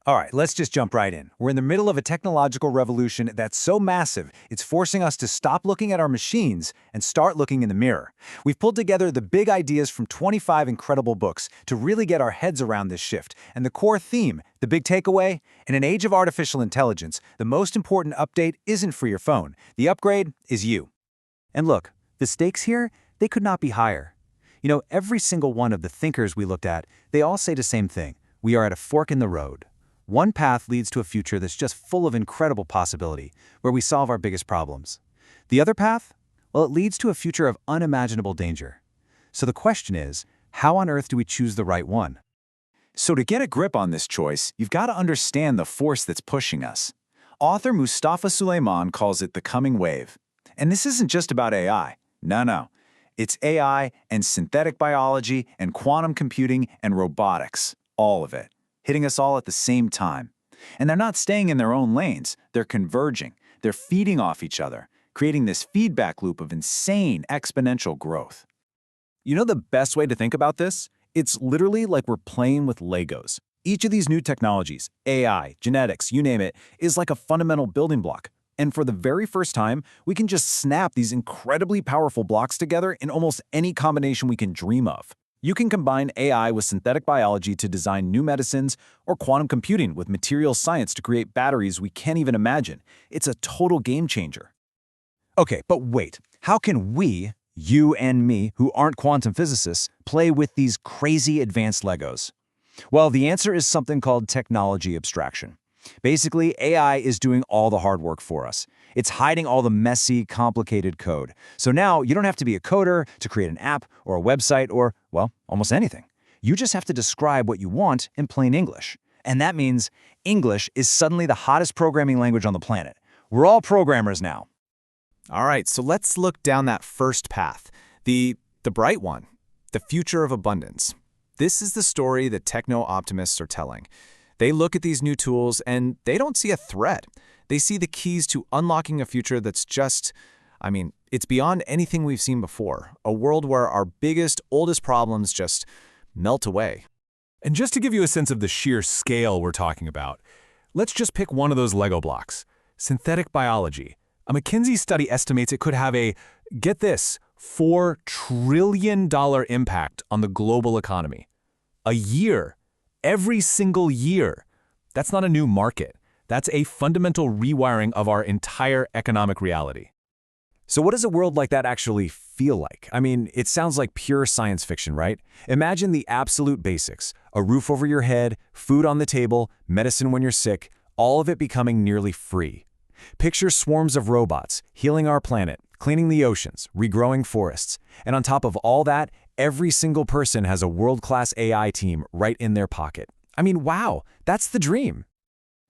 All right, let's just jump right in. We're in the middle of a technological revolution that's so massive, it's forcing us to stop looking at our machines and start looking in the mirror. We've pulled together the big ideas from 25 incredible books to really get our heads around this shift. And the core theme, the big takeaway, in an age of artificial intelligence, the most important update isn't for your phone. The upgrade is you. And look, the stakes here, they could not be higher. You know, every single one of the thinkers we looked at, they all say the same thing. We are at a fork in the road. One path leads to a future that's just full of incredible possibility, where we solve our biggest problems. The other path? Well, it leads to a future of unimaginable danger. So the question is, how on earth do we choose the right one? So to get a grip on this choice, you've got to understand the force that's pushing us. Author Mustafa Suleyman calls it the coming wave. And this isn't just about AI. No. It's AI and synthetic biology and quantum computing and robotics. All of it. Hitting us all at the same time. And they're not staying in their own lanes. They're converging. They're feeding off each other, creating this feedback loop of insane exponential growth. You know the best way to think about this? It's literally like we're playing with Legos. Each of these new technologies, AI, genetics, you name it, is like a fundamental building block. And for the very first time, we can just snap these incredibly powerful blocks together in almost any combination we can dream of. You can combine AI with synthetic biology to design new medicines, or quantum computing with materials science to create batteries we can't even imagine. It's a total game changer. Okay, but wait, how can we, you and me, who aren't quantum physicists, play with these crazy advanced Legos? Well, the answer is something called technology abstraction. Basically, AI is doing all the hard work for us. It's hiding all the messy, complicated code. So now you don't have to be a coder to create an app or a website or, well, almost anything. You just have to describe what you want in plain English. And that means English is suddenly the hottest programming language on the planet. We're all programmers now. All right, so let's look down that first path, the bright one, the future of abundance. This is the story that techno-optimists are telling. They look at these new tools and they don't see a threat. They see the keys to unlocking a future that's just, it's beyond anything we've seen before. A world where our biggest, oldest problems just melt away. And just to give you a sense of the sheer scale we're talking about, let's just pick one of those Lego blocks, synthetic biology. A McKinsey study estimates it could have a, get this, $4 trillion impact on the global economy. A year. Every single year. That's not a new market. That's a fundamental rewiring of our entire economic reality. So what does a world like that actually feel like? It sounds like pure science fiction, right? Imagine the absolute basics. A roof over your head, food on the table, medicine when you're sick, all of it becoming nearly free. Picture swarms of robots healing our planet, cleaning the oceans, regrowing forests. And on top of all that, every single person has a world-class AI team right in their pocket. Wow, that's the dream.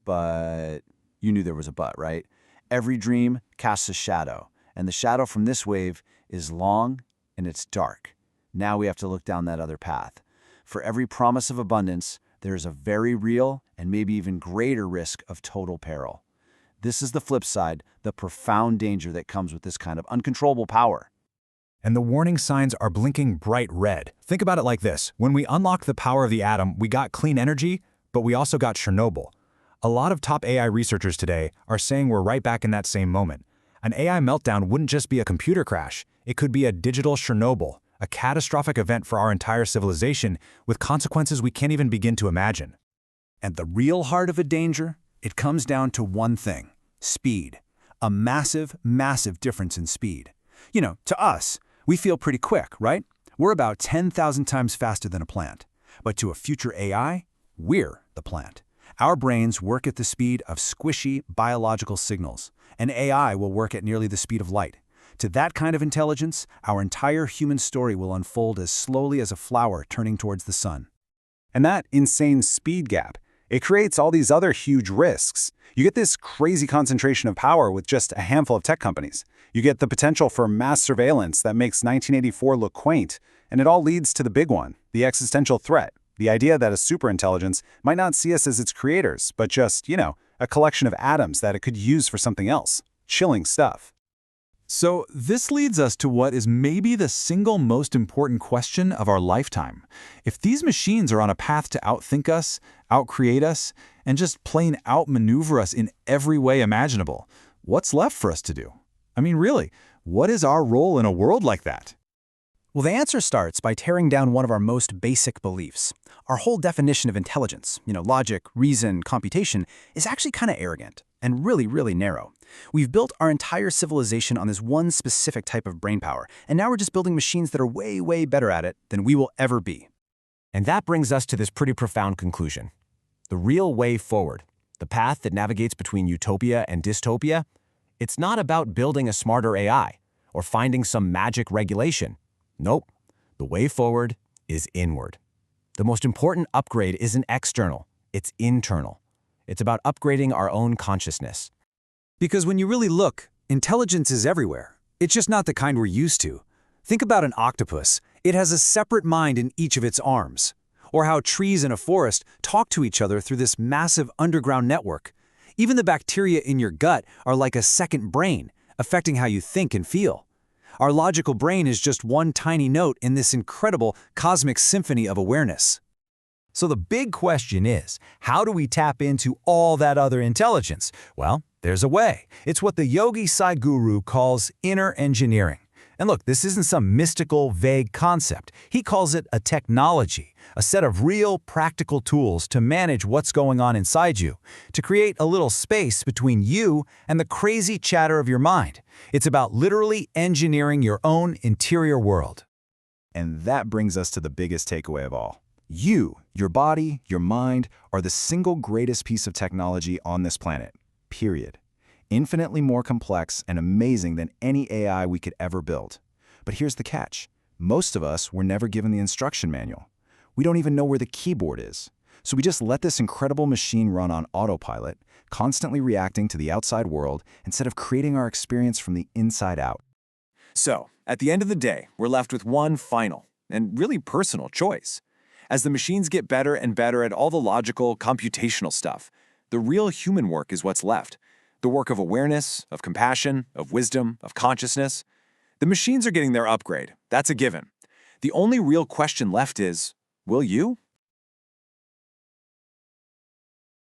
But you knew there was a but, right? Every dream casts a shadow, and the shadow from this wave is long and it's dark. Now we have to look down that other path. For every promise of abundance, there is a very real and maybe even greater risk of total peril. This is the flip side, the profound danger that comes with this kind of uncontrollable power. And the warning signs are blinking bright red. Think about it like this. When we unlocked the power of the atom, we got clean energy, but we also got Chernobyl. A lot of top AI researchers today are saying we're right back in that same moment. An AI meltdown wouldn't just be a computer crash. It could be a digital Chernobyl, a catastrophic event for our entire civilization with consequences we can't even begin to imagine. And the real heart of a danger? It comes down to one thing: speed. A massive, massive difference in speed. To us, we feel pretty quick, right? We're about 10,000 times faster than a plant. But to a future AI, we're the plant. Our brains work at the speed of squishy biological signals, and AI will work at nearly the speed of light. To that kind of intelligence, our entire human story will unfold as slowly as a flower turning towards the sun. And that insane speed gap, it creates all these other huge risks. You get this crazy concentration of power with just a handful of tech companies. You get the potential for mass surveillance that makes 1984 look quaint, and it all leads to the big one, the existential threat, the idea that a superintelligence might not see us as its creators, but just, a collection of atoms that it could use for something else. Chilling stuff. So this leads us to what is maybe the single most important question of our lifetime. If these machines are on a path to outthink us, outcreate us, and just plain outmaneuver us in every way imaginable, what's left for us to do? I mean, really, what is our role in a world like that? Well, the answer starts by tearing down one of our most basic beliefs. Our whole definition of intelligence, logic, reason, computation, is actually kind of arrogant and really, really narrow. We've built our entire civilization on this one specific type of brainpower, and now we're just building machines that are way, way better at it than we will ever be. And that brings us to this pretty profound conclusion. The real way forward, the path that navigates between utopia and dystopia, it's not about building a smarter AI or finding some magic regulation. Nope. The way forward is inward. The most important upgrade isn't external, it's internal. It's about upgrading our own consciousness. Because when you really look, intelligence is everywhere. It's just not the kind we're used to. Think about an octopus. It has a separate mind in each of its arms. Or how trees in a forest talk to each other through this massive underground network. Even the bacteria in your gut are like a second brain, affecting how you think and feel. Our logical brain is just one tiny note in this incredible cosmic symphony of awareness. So the big question is, how do we tap into all that other intelligence? Well, there's a way. It's what the Yogi Sai guru calls inner engineering. And look, this isn't some mystical, vague concept. He calls it a technology, a set of real, practical tools to manage what's going on inside you, to create a little space between you and the crazy chatter of your mind. It's about literally engineering your own interior world. And that brings us to the biggest takeaway of all. You, your body, your mind, are the single greatest piece of technology on this planet, period. Infinitely more complex and amazing than any AI we could ever build. But here's the catch. Most of us were never given the instruction manual. We don't even know where the keyboard is. So we just let this incredible machine run on autopilot, constantly reacting to the outside world instead of creating our experience from the inside out. So, at the end of the day, we're left with one final and really personal choice. As the machines get better and better at all the logical, computational stuff, the real human work is what's left. The work of awareness, of compassion, of wisdom, of consciousness. The machines are getting their upgrade. That's a given. The only real question left is, will you?